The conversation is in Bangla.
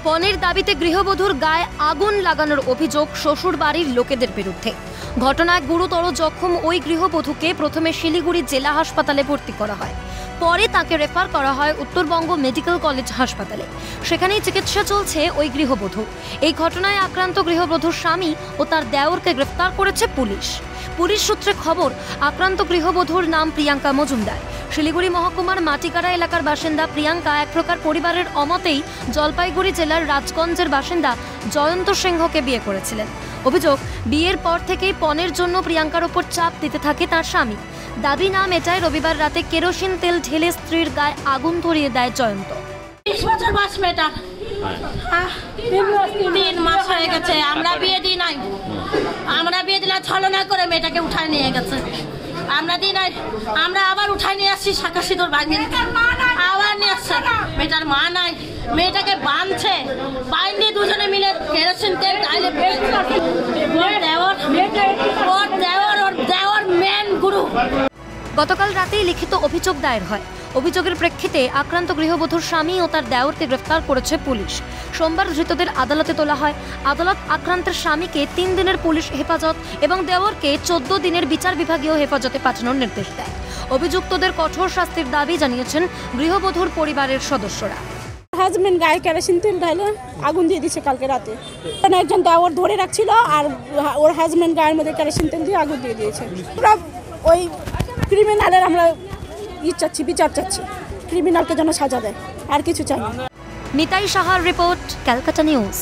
পণের দাবিতে গৃহবধূর গায়ে আগুন লাগানোর অভিযোগ শ্বশুর বাড়ির লোকেদের বিরুদ্ধে। ঘটনায় গুরুতর জখম ওই গৃহবধূকে প্রথমে শিলিগুড়ি জেলা হাসপাতালে ভর্তি করা হয়, পরে তাকে রেফার করা হয় উত্তরবঙ্গ মেডিকেল কলেজ হাসপাতালে। সেখানেই চিকিৎসা চলছে ওই গৃহবধূ। এই ঘটনায় আক্রান্ত গৃহবধূর স্বামী ও তার দেওরকে গ্রেফতার করেছে পুলিশ। পুলিশ সূত্রে খবর, আক্রান্ত গৃহবধূর নাম প্রিয়াঙ্কা মজুমদার। শিলিগুড়ি মহকুমার মাটিকাড়া এলাকার বাসিন্দা প্রিয়াঙ্কা এক প্রকার পরিবারের অমতেই জলপাইগুড়ি জেলার রাজগঞ্জের বাসিন্দা জয়ন্ত সিংহকে বিয়ে করেছিলেন। অভিযোগ, বিয়ের পর থেকেই পণের জন্য প্রিয়াঙ্কার ওপর চাপ দিতে থাকে তার স্বামী। দাবি না মেটায় রবিবার রাতে কেরোসিন তেল ঢেলে স্ত্রীর গায়ে আগুন ধরিয়ে দেয় জয়ন্ত। 20 বছর বয়স মেয়েটার, 3 মাস হয়ে গেছে। আমরা বিয়ে দিই নাই, ছলনা করে মেয়েটাকে উঠায় নিয়ে গেছে। আমরা দিই নাই, আমরা আবার উঠায় নিয়ে আসছি শাখা সিঁদুর ভাঙিয়ে দিতে, আবার নিয়ে আসছে। মেয়েটার মা নাই, মেয়েটাকে বাঁধছে, বাইন্দি দুজনে মিলে কেরোসিন তেল ঢালে ওর দেওর মেন গুরু। গতকাল রাতেই লিখিত অভিযোগ দায়ের হয়। অভিযোগের প্রেক্ষিতে আক্রান্ত গৃহবধূর স্বামী ও তার দেওরকে গ্রেফতার করেছে পুলিশ। সোমবার ধৃতদের আদালতে তোলা হয়। আদালত আক্রান্তের স্বামীকে 3 দিনের পুলিশ হেফাজত এবং দেওরকে 14 দিনের বিচার বিভাগীয় হেফাজতে পাঠানোর নির্দেশ দেয়। অভিযুক্তদের কঠোর শাস্তির দাবি জানিয়েছেন গৃহবধূর পরিবারের সদস্যরা। হাজবেন্ড গায়ে কেরোসিন তেল ঢালে আগুন দিয়ে দিয়েছে কালকে রাতে। একজন দেওর ধরে রাখছিল আর ওর হাজবেন্ড গায়ের মধ্যে কেরোসিন তেল দিয়ে আগুন দিয়ে দিয়েছে। ওই ক্রিমিনালের আমরা বিচার চাচ্ছি, ক্রিমিনালকে যেন সাজা দেয়, আর কিছু চাই না। নিতাই সাহার রিপোর্ট, ক্যালকাটা নিউজ।